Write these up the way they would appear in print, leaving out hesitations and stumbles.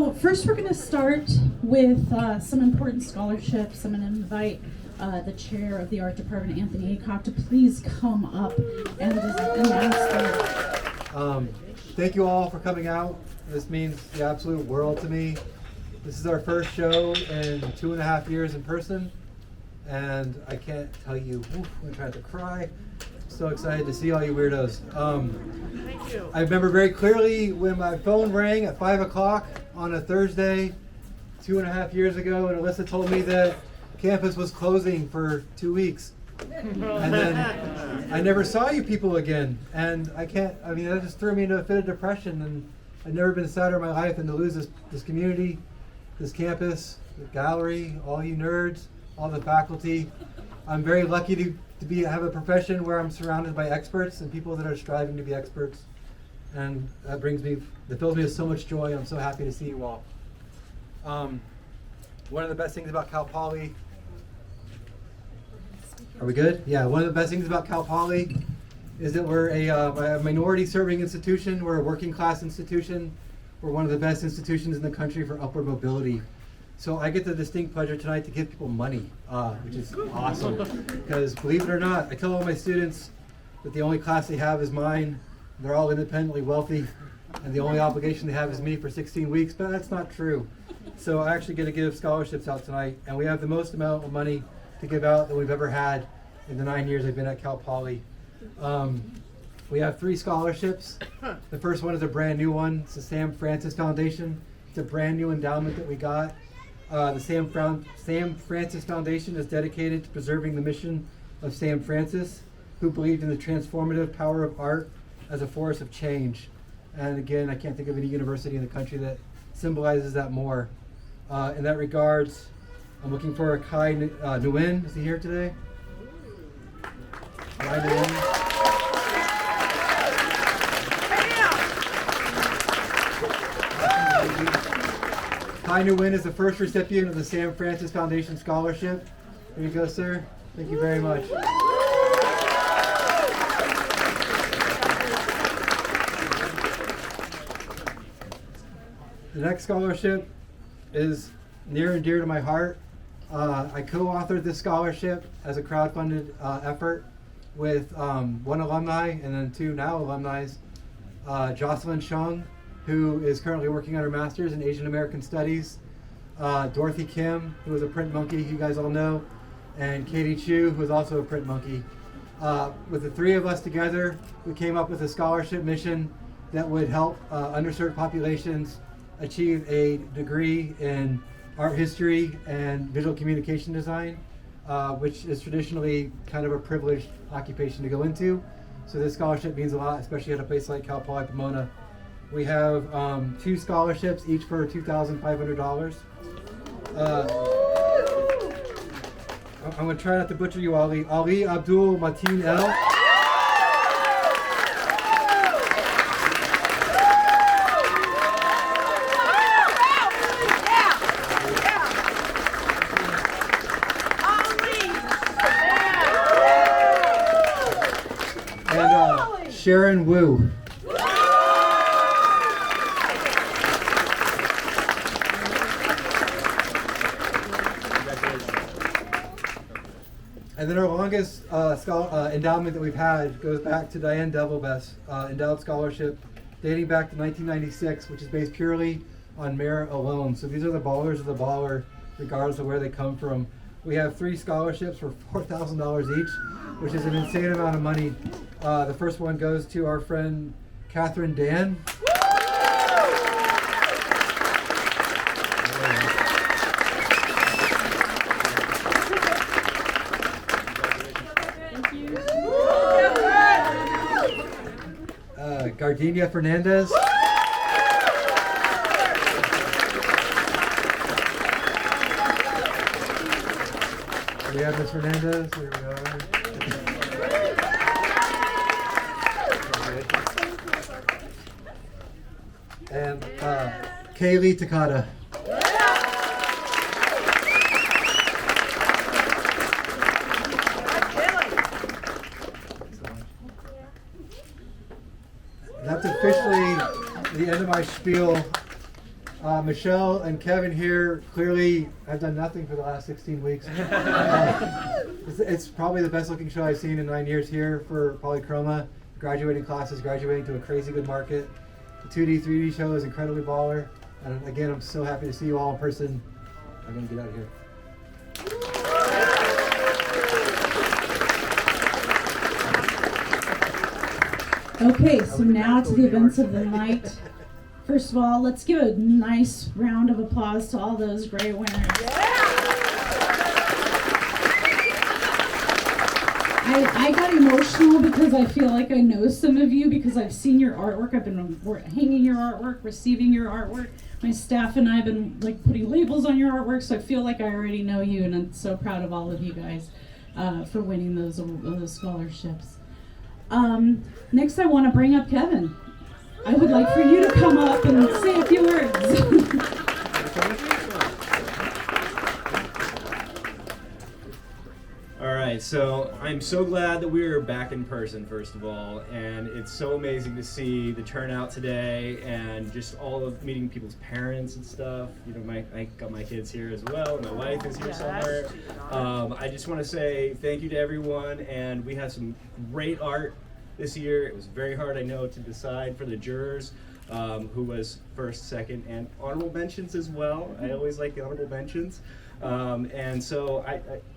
So first we're going to start with some important scholarships. I'm going to invite the chair of the art department, Anthony Acock, to please come up and announce them. Thank you all for coming out. This means the absolute world to me. This is our first show in 2.5 years in person, and I can't tell you, I'm trying to cry. So excited to see all you weirdos. Thank you. I remember very clearly when my phone rang at 5 o'clock on a Thursday 2.5 years ago, and Alyssa told me that campus was closing for 2 weeks. And then I never saw you people again. And that just threw me into a fit of depression, and I've never been sadder in my life than to lose this community, this campus, the gallery, all you nerds, all the faculty. I'm very lucky to have a profession where I'm surrounded by experts and people that are striving to be experts, and that fills me with so much joy. I'm so happy to see you all. One of the best things about Cal Poly, are we good? Yeah, one of the best things about Cal Poly is that we're a minority serving institution. We're a working class institution. We're one of the best institutions in the country for upward mobility. So I get the distinct pleasure tonight to give people money, which is awesome. Because believe it or not, I tell all my students that the only class they have is mine. They're all independently wealthy, and the only obligation they have is me for 16 weeks, but that's not true. So I actually get to give scholarships out tonight, and we have the most amount of money to give out that we've ever had in the 9 years I've been at Cal Poly. We have 3 scholarships. The first one is a brand new one. It's the Sam Francis Foundation. It's a brand new endowment that we got. The Sam Francis Foundation is dedicated to preserving the mission of Sam Francis, who believed in the transformative power of art as a force of change. And again, I can't think of any university in the country that symbolizes that more. In that regards, I'm looking for a Kai Nguyen. Is he here today? Kai Nguyen. Kai Nguyen is the first recipient of the Sam Francis Foundation Scholarship. Here you go, sir. Thank you very much. The next scholarship is near and dear to my heart. I co-authored this scholarship as a crowdfunded effort with one alumni and then 2 now alumni, Jocelyn Chung, who is currently working on her master's in Asian American Studies, Dorothy Kim, who is a print monkey, you guys all know, and Katie Chu, who is also a print monkey. With the 3 of us together, we came up with a scholarship mission that would help underserved populations achieve a degree in art history and visual communication design, which is traditionally kind of a privileged occupation to go into. So this scholarship means a lot, especially at a place like Cal Poly Pomona. We have 2 scholarships, each for $2,500. I'm going to try not to butcher you, Ali. Ali Abdul Mateen El. And Sharon Wu. And then our longest endowment that we've had goes back to Diane Devilbest, endowed scholarship dating back to 1996, which is based purely on merit alone. So these are the ballers of the baller, regardless of where they come from. We have 3 scholarships for $4,000 each, which is an insane amount of money. The first one goes to our friend Catherine Dan. Gardenia Fernandez. We have Ms. Fernandez. Here we are. And Kaylee Takada. That's officially the end of my spiel. Michelle and Kevin here clearly have done nothing for the last 16 weeks. It's probably the best looking show I've seen in 9 years here for Polykroma. Graduating classes, graduating to a crazy good market. The 2D, 3D show is incredibly baller. And again, I'm so happy to see you all in person. I'm gonna get out of here. Okay, so now to the events of the night. First of all, let's give a nice round of applause to all those great winners. I got emotional because I feel like I know some of you because I've seen your artwork. I've been hanging your artwork, receiving your artwork. My staff and I have been like putting labels on your artwork, so I feel like I already know you, and I'm so proud of all of you guys for winning those scholarships. Next, I want to bring up Kevin. I would like for you to come up and say a few words. All right, so I'm so glad that we're back in person, first of all, and it's so amazing to see the turnout today and just all of meeting people's parents and stuff. You know, I got my kids here as well. My wife is here somewhere. I just want to say thank you to everyone, and we had some great art this year. It was very hard, I know, to decide for the jurors who was first, second, and honorable mentions as well. I always like the honorable mentions. And so,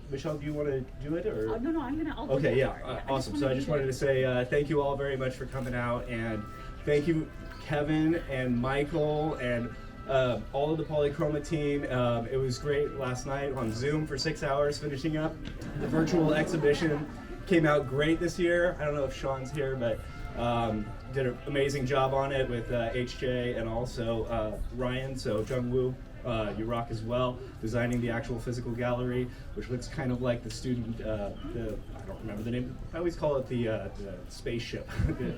Michelle, do you want to do it? Or? No, I'll do Okay, it. yeah, awesome. So I just wanted to say thank you all very much for coming out, and thank you, Kevin and Michael and all of the Polykroma team. It was great last night on Zoom for 6 hours finishing up the virtual exhibition. Came out great this year. I don't know if Sean's here, but did an amazing job on it with HJ and also Ryan. So Jung Woo, you rock as well, designing the actual physical gallery, which looks kind of like the student, I don't remember the name, I always call it the spaceship, the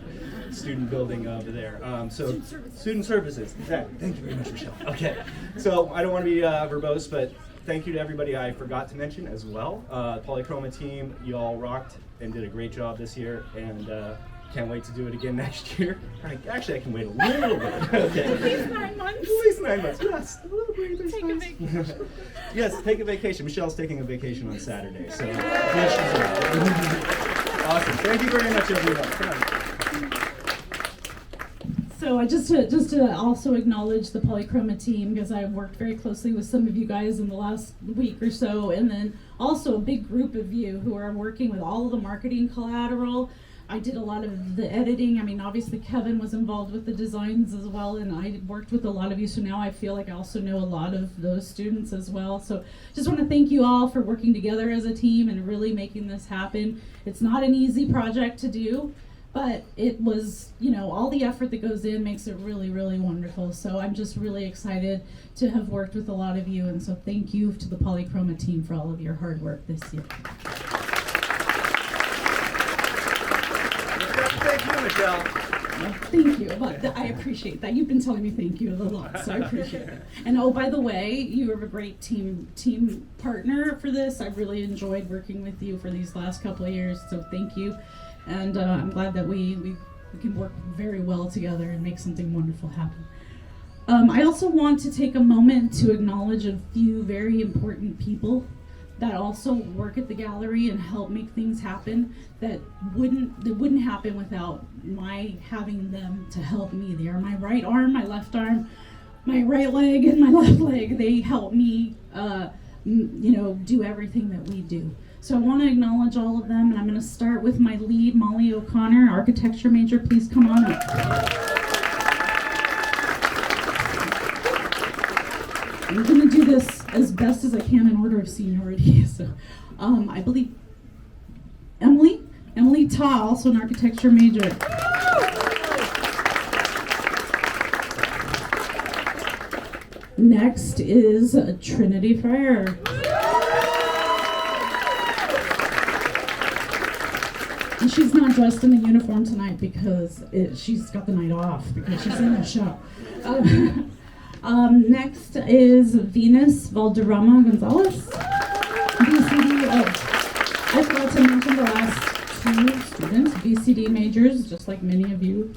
student building over there. Student services, exactly. Thank you very much, Michelle. Okay, so I don't want to be verbose, but thank you to everybody I forgot to mention as well. Polykroma team, you all rocked and did a great job this year, and can't wait to do it again next year. Actually, I can wait a little bit. Okay. At least 9 months. At least 9 months. Yes, a little breather. Take a vacation. Yes, take a vacation. Michelle's taking a vacation on Saturday, so yes, she's right. Awesome. Thank you very much, everyone. So I just to also acknowledge the Polykroma team, because I've worked very closely with some of you guys in the last week or so, and then also a big group of you who are working with all of the marketing collateral. I did a lot of the editing. I mean, obviously Kevin was involved with the designs as well, and I worked with a lot of you, so now I feel like I also know a lot of those students as well. So just want to thank you all for working together as a team and really making this happen. It's not an easy project to do, but it was, all the effort that goes in makes it really, really wonderful. So I'm just really excited to have worked with a lot of you, and so thank you to the Polykroma team for all of your hard work this year. Thank you, Michelle. Thank you, but I appreciate that. You've been telling me thank you a lot, so I appreciate it. And oh, by the way, you were a great team partner for this. I really enjoyed working with you for these last couple of years, so thank you. And I'm glad that we can work very well together and make something wonderful happen. I also want to take a moment to acknowledge a few very important people that also work at the gallery and help make things happen that wouldn't happen without my having them to help me. They are my right arm, my left arm, my right leg, and my left leg. They help me, do everything that we do. So I want to acknowledge all of them, and I'm going to start with my lead, Molly O'Connor, architecture major. Please come on up. I'm going to do this as best as I can in order of seniority. So I believe Emily Ta, also an architecture major. Next is Trinity Frere. And she's not dressed in a uniform tonight because she's got the night off because she's in the show. Next is Venus Valderrama Gonzalez. VCD, I forgot to mention the last two students, VCD majors, just like many of you.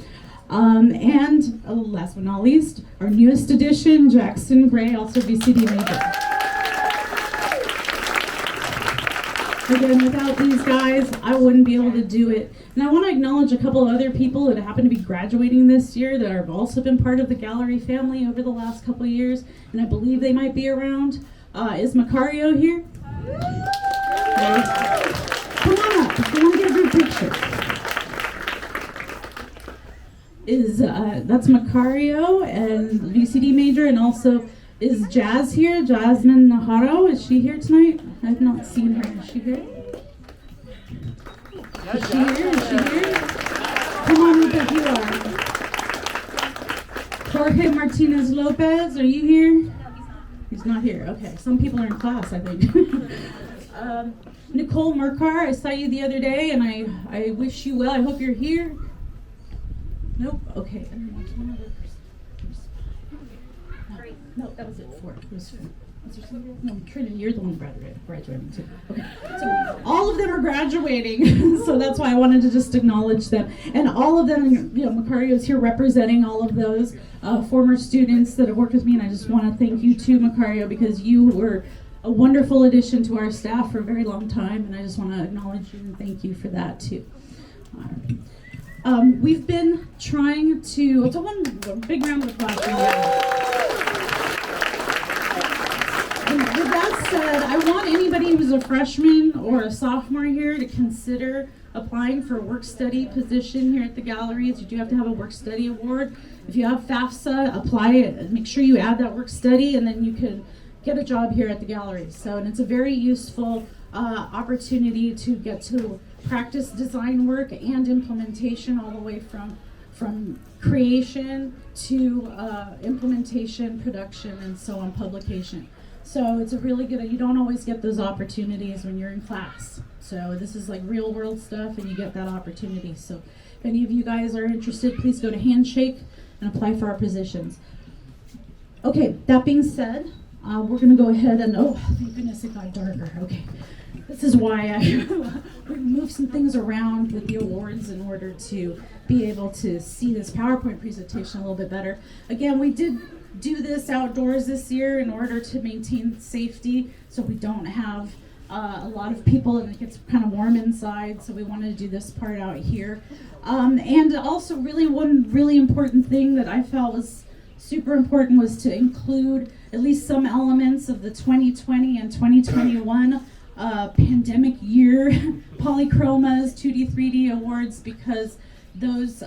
And last but not least, our newest addition, Jackson Gray, also VCD major. Again, without these guys, I wouldn't be able to do it. And I want to acknowledge a couple of other people that happen to be graduating this year that have also been part of the gallery family over the last couple of years, and I believe they might be around. Is Macario here? Come on up, if you want to get a group picture. That's Macario and VCD major, and also is Jazz here? Jasmine Naharo, is she here tonight? I've not seen her. Is she here? Is she here? Is she here? Come on up if you are. Jorge Martinez Lopez, are you here? He's not here. Okay, some people are in class, I think. Nicole Mercar, I saw you the other day, and I wish you well. I hope you're here. Nope. Okay. No, that was it. Four. No, Trinity, you're the one graduating too. Okay. So all of them are graduating, so that's why I wanted to just acknowledge them. And all of them, you know, Macario's here representing all of those former students that have worked with me, and I just want to thank you too, Macario, because you were a wonderful addition to our staff for a very long time, and I just want to acknowledge you and thank you for that too. All right. We've been trying to, it's a big round of applause for you. With that said, I want anybody who's a freshman or a sophomore here to consider applying for a work-study position here at the galleries. You do have to have a work-study award. If you have FAFSA, apply it. Make sure you add that work-study, and then you can get a job here at the galleries. So, and it's a very useful opportunity to get to practice design work and implementation all the way from creation to implementation, production, and so on, publication. So it's a really good, you don't always get those opportunities when you're in class. So this is like real world stuff, and you get that opportunity. So if any of you guys are interested, please go to Handshake and apply for our positions. Okay, that being said, we're gonna go ahead and, oh, thank goodness it got darker, okay. This is why we moved some things around with the awards in order to be able to see this PowerPoint presentation a little bit better. Again, we did do this outdoors this year in order to maintain safety, so we don't have a lot of people and it gets kind of warm inside, so we wanted to do this part out here. And also one really important thing that I felt was super important was to include at least some elements of the 2020 and 2021 pandemic year Polychroma's 2D, 3D awards, because those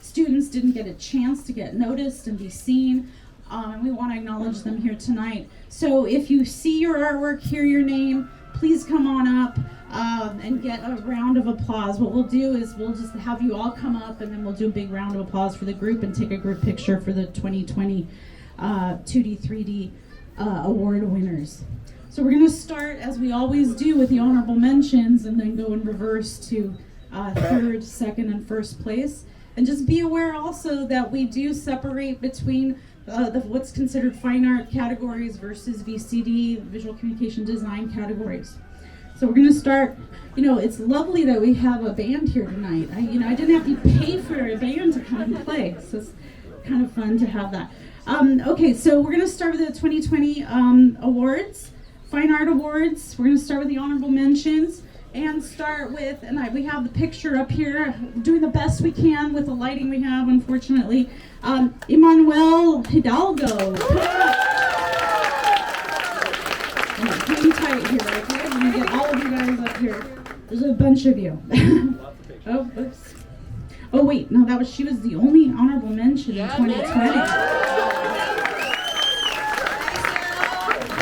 students didn't get a chance to get noticed and be seen. And we want to acknowledge them here tonight. So if you see your artwork, hear your name, please come on up and get a round of applause. What we'll do is we'll just have you all come up, and then we'll do a big round of applause for the group and take a group picture for the 2020 2D, 3D award winners. So we're going to start, as we always do, with the honorable mentions, and then go in reverse to third, second, and first place. And just be aware also that we do separate between what's considered fine art categories versus VCD, visual communication design categories. So we're going to start, it's lovely that we have a band here tonight. I didn't have to pay for a band to come and play, so it's kind of fun to have that. Okay, so we're going to start with the 2020 awards, Fine Art Awards. We're going to start with the honorable mentions. And start with, we have the picture up here, doing the best we can with the lighting we have, unfortunately. Emmanuel Hidalgo. Hang tight here, okay? I'm going to get all of you guys up here. There's a bunch of you. Oh, oops. Oh, wait, no, she was the only honorable mention in 2020.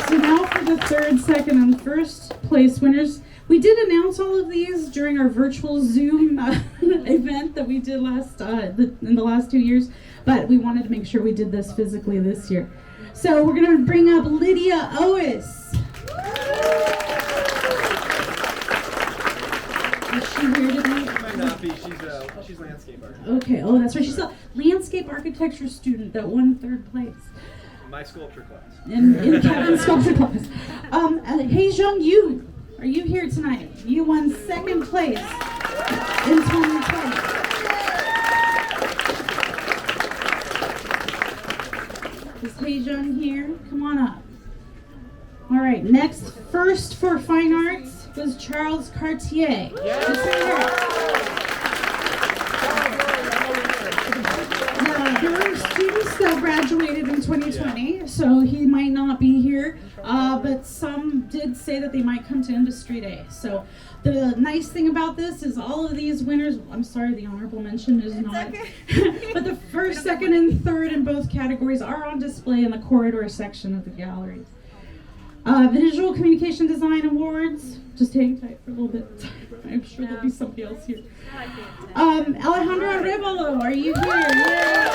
So now for the third, second, and first place winners. We did announce all of these during our virtual Zoom event that we did in the last 2 years, but we wanted to make sure we did this physically this year. So we're going to bring up Lydia Ois. Is she here tonight? She might not be. She's landscape architect. Okay, oh, that's right. She's a landscape architecture student that won third place. My sculpture class. In Kevin's sculpture class. Hey, Jung Yu. Are you here tonight? You won second place in 2020. page on here. Come on up. All right, next, first for fine arts was Charles Cartier. There were students that graduated in 2020, so he might not be here, but some did say that they might come to Industry Day. So the nice thing about this is all of these winners, I'm sorry, the honorable mention is not, but the first, second, and third in both categories are on display in the corridor section of the galleries. Visual Communication Design Awards, just hang tight for a little bit. I'm sure there'll be somebody else here. Alejandro Arevalo, are you here? Yay!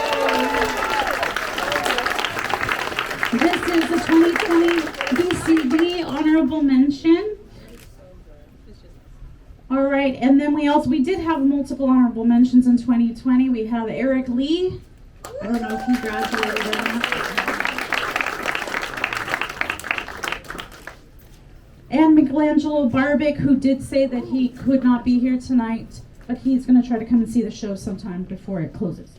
This is the 2020 BCD Honorable Mention. All right, and then we did have multiple honorable mentions in 2020. We have Eric Lee. I don't know if he graduated or not. And Michelangelo Barbic, who did say that he could not be here tonight, but he's going to try to come and see the show sometime before it closes.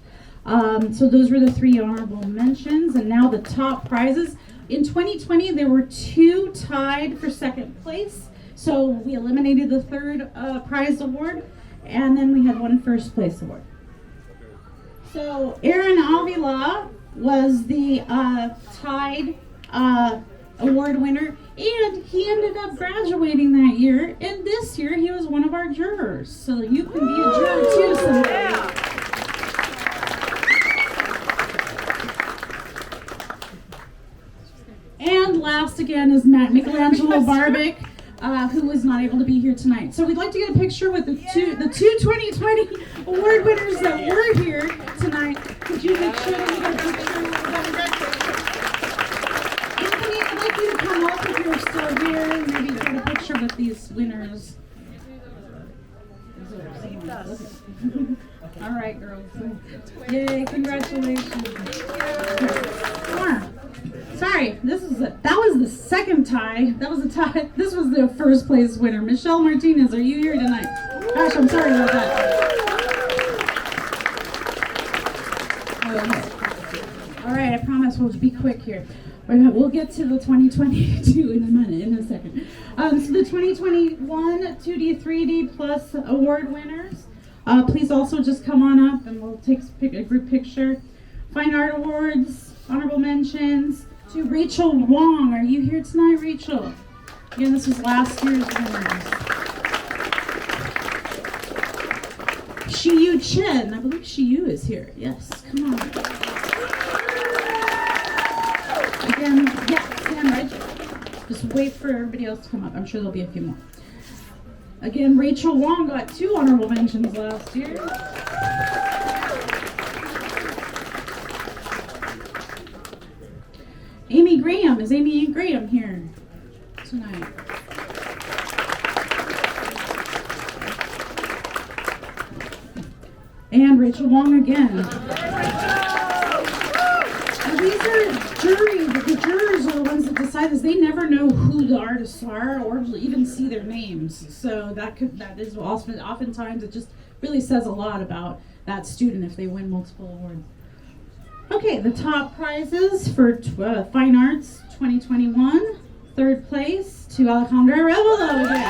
So those were the 3 honorable mentions, and now the top prizes. In 2020, there were 2 tied for second place, so we eliminated the 3rd prize award, and then we had 1 first place award. So Aaron Avila was the tied award winner, and he ended up graduating that year, and this year he was one of our jurors, so you can be a juror too someday. And last again is Michelangelo Barbic, who was not able to be here tonight. So we'd like to get a picture with the two 2020 award winners that were here tonight. Could you make sure that we get a picture with them? Anthony, I'd like you to come up if you're still here and maybe get a picture with these winners. All right, girls. Yay, congratulations. Sorry, that was the second tie. That was a tie. This was the first place winner. Michelle Martinez, are you here tonight? Gosh, I'm sorry about that. All right, I promise we'll be quick here. We'll get to the 2022 in a second. So the 2021 2D, 3D plus award winners, please also just come on up and we'll take a group picture. Fine Art Awards, honorable mentions to Rachel Wong. Are you here tonight, Rachel? Again, this was last year's winners. Shiyu Chen, I believe Shiyu is here. Yes, come on. Again, yeah, stand right. Just wait for everybody else to come up. I'm sure there'll be a few more. Again, Rachel Wong got 2 honorable mentions last year. Amy Graham, is Amy Graham here tonight? And Rachel Wong again. Now these are jury, the jurors are the ones that decide this. They never know who the artists are or even see their names. So that is oftentimes it just really says a lot about that student if they win multiple awards. Okay, the top prizes for Fine Arts 2021. 3rd place to Alejandro Arevalo again.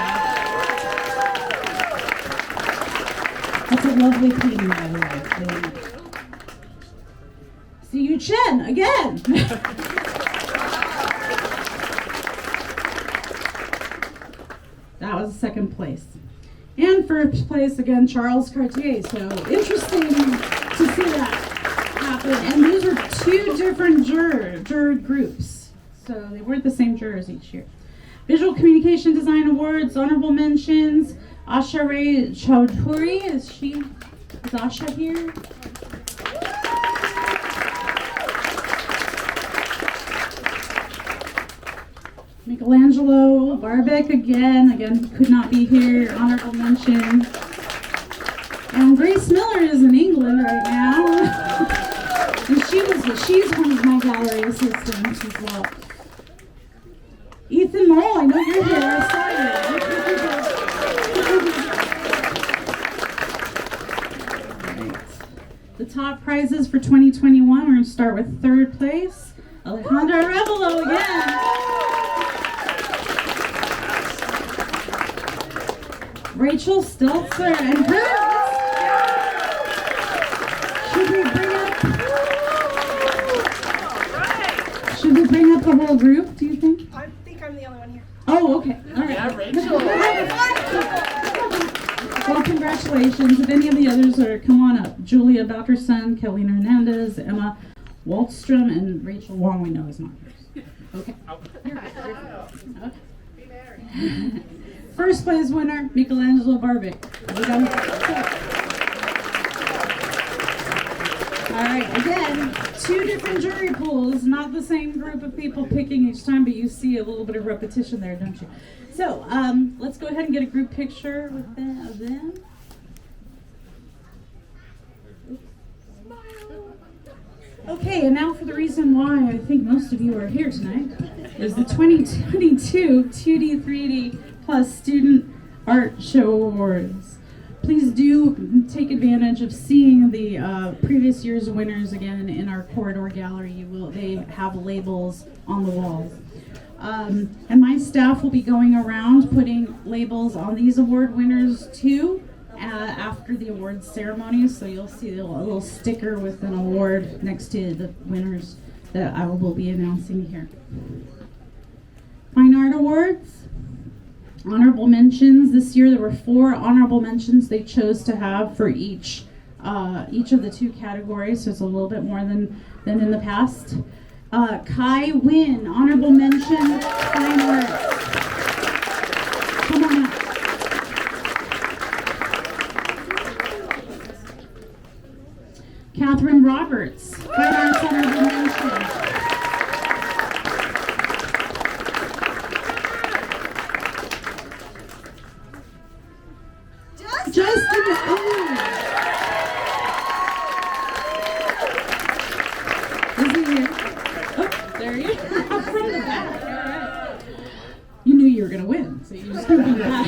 That's a lovely painting, by the way. See you, Chen, again. That was 2nd place. And 1st place, again, Charles Cartier. So interesting to see that. And these are 2 different juror groups, so they weren't the same jurors each year. Visual Communication Design Awards, honorable mentions. Asha Ray Chaudhuri, is Asha here? Michelangelo Barbic again could not be here, honorable mention. And Grace Miller is in England right now. And she's one of my gallery assistants as well. Ethan Mole, I know you're here. I saw you. The top prizes for 2021, we're going to start with 3rd place. Alejandra Revelo again. Rachel Stelzer and her. Should we bring up the whole group, do you think? I think I'm the only one here. Oh, okay. All right. Yeah, Rachel. Well, congratulations. If any of the others are, come on up. Julia Balkerson, Kelly Hernandez, Emma Waldstrom, and Rachel Wong, we know is not yours. Okay. Okay. First place winner, Michelangelo Barbic. All right, again, 2 different jury pools, not the same group of people picking each time, but you see a little bit of repetition there, don't you? So, let's go ahead and get a group picture with them. Okay, and now for the reason why I think most of you are here tonight, is the 2022 2D, 3D plus Student Art Show Awards. Please do take advantage of seeing the previous year's winners again in our corridor gallery. They have labels on the walls. And my staff will be going around putting labels on these award winners too after the awards ceremony. So you'll see a little sticker with an award next to the winners that I will be announcing here. Fine Art Awards. Honorable mentions. This year there were 4 honorable mentions they chose to have for each of the 2 categories, so it's a little bit more than in the past. Kai Wynn, honorable mention, Fine Arts. Come on up. Catherine Roberts, Fine Arts honorable mention. Justin, is he here? Oh, there he is. From the back. All right. You knew you were going to win, so you just put him back.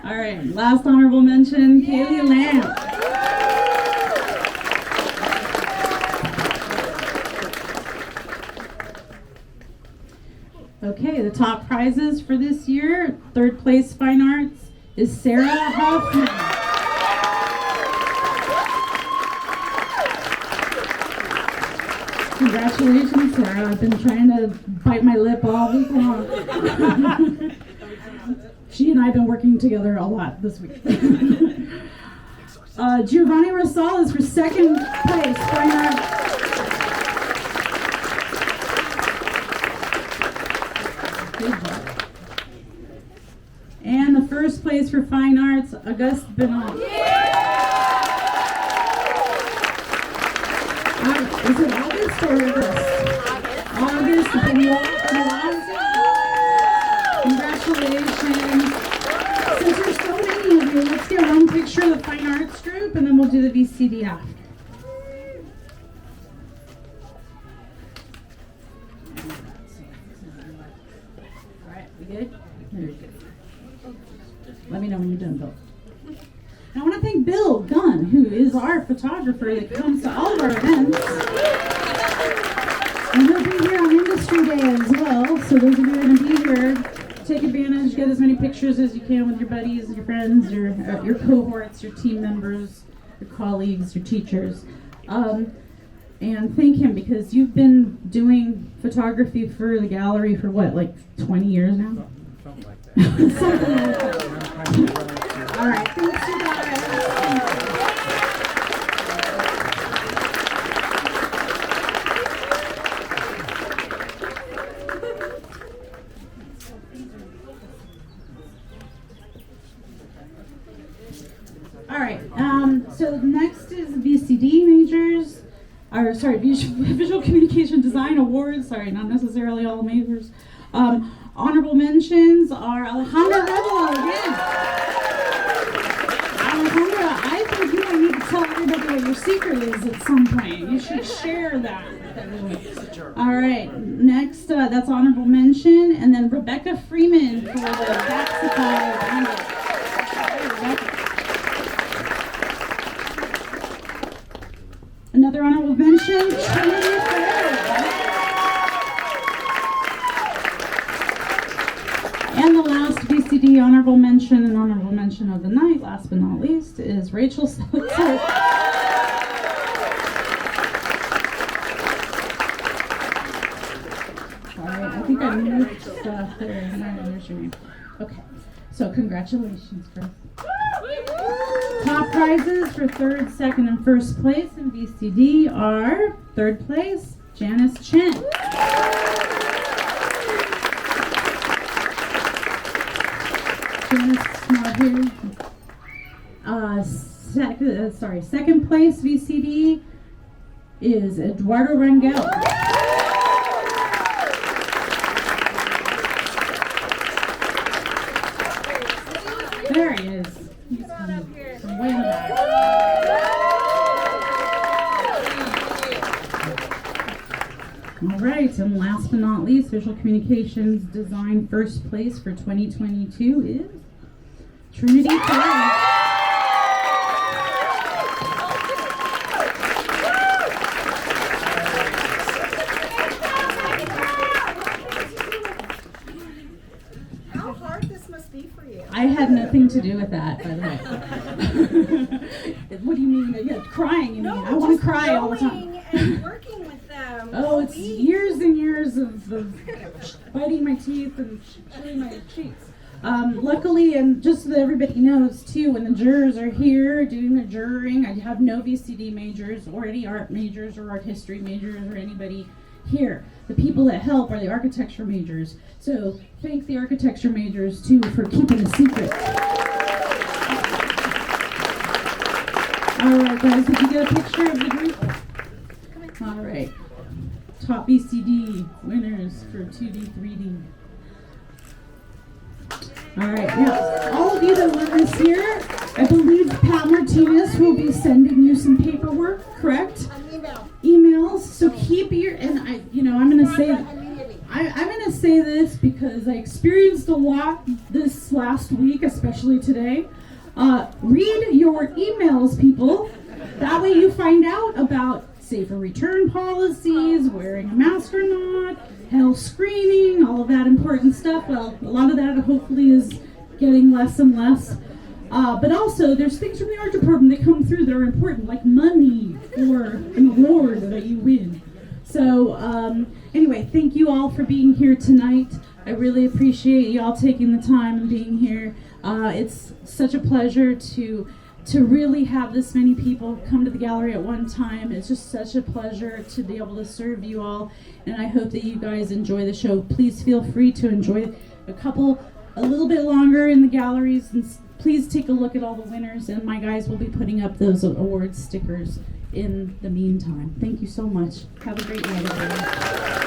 All right, last honorable mention, Kaylee Lamb. Okay, the top prizes for this year, 3rd place Fine Arts is Sarah Hoffman. Congratulations, Sarah. I've been trying to bite my lip all week long. She and I have been working together a lot this week. Giovanni Rosales for 2nd place, Fine Arts. Good job. And the 1st place for Fine Arts, Auguste Benoit. Is it August or August? August Benoit. Congratulations. Since there's so many of you, let's get one picture of the Fine Arts group and then we'll do the VCD after. All right, we good? Very good. Let me know when you're done, Bill. I want to thank Bill Gunn, who is our photographer that comes to all of our events. And he'll be here on Industry Day as well. So those of you who are going to be here, take advantage, get as many pictures as you can with your buddies, your friends, your cohorts, your team members, your colleagues, your teachers. And thank him because you've been doing photography for the gallery for what, like 20 years now? Something like that. Something like that. All right, thanks you guys. All right, so next is VCD majors, or sorry, Visual Communication Design Awards, sorry, not necessarily all majors. Honorable mentions are Alejandra Revelo again. Alejandra, I think you might need to tell everybody what your secret is at some point. You should share that. All right, next, that's honorable mention, and then Rebecca Freeman for the Vaxify bundle. Another honorable mention, Trinity Ferrer. And the last VCD honorable mention and honorable mention of the night, last but not least, is Rachel Seltzer. I think I moved stuff there. There's your name. Okay, so congratulations, Chris. Top prizes for third, second, and first place in VCD are third place, Janice Chen. Janice is not here. Second place VCD is Eduardo Rangel. There he is. He's coming from way in the back. All right, and last but not least, Visual Communications Design first place for 2022 is Trinity Perry. How hard this must be for you. I had nothing to do with that, by the way. What do you mean? Yeah, crying, you mean? I want to cry all the time. And working with them. Oh, it's years and years of biting my teeth and chewing my cheeks. Luckily, and just so that everybody knows too, when the jurors are here doing their jurying, I have no VCD majors or any art majors or art history majors or anybody here. The people that help are the architecture majors. So thank the architecture majors too for keeping a secret. All right, guys, did you get a picture of the group? All right. Top VCD winners for 2D, 3D. All right, now, all of you that were this year, I believe Pat Martinez will be sending you some paperwork, correct? An email. Emails, so keep your, and I'm gonna say, Immediately. I'm gonna say this because I experienced a lot this last week, especially today. Read your emails, people. That way you find out about safer return policies, wearing a mask or not, health screening, all of that important stuff. Well, a lot of that hopefully is getting less and less. But also, there's things from the art department that come through that are important, like money or an award that you win. So, anyway, thank you all for being here tonight. I really appreciate you all taking the time and being here. It's such a pleasure to really have this many people come to the gallery at one time. It's just such a pleasure to be able to serve you all, and I hope that you guys enjoy the show. Please feel free to enjoy a little bit longer in the galleries, and please take a look at all the winners, and my guys will be putting up those award stickers in the meantime. Thank you so much. Have a great night, everyone.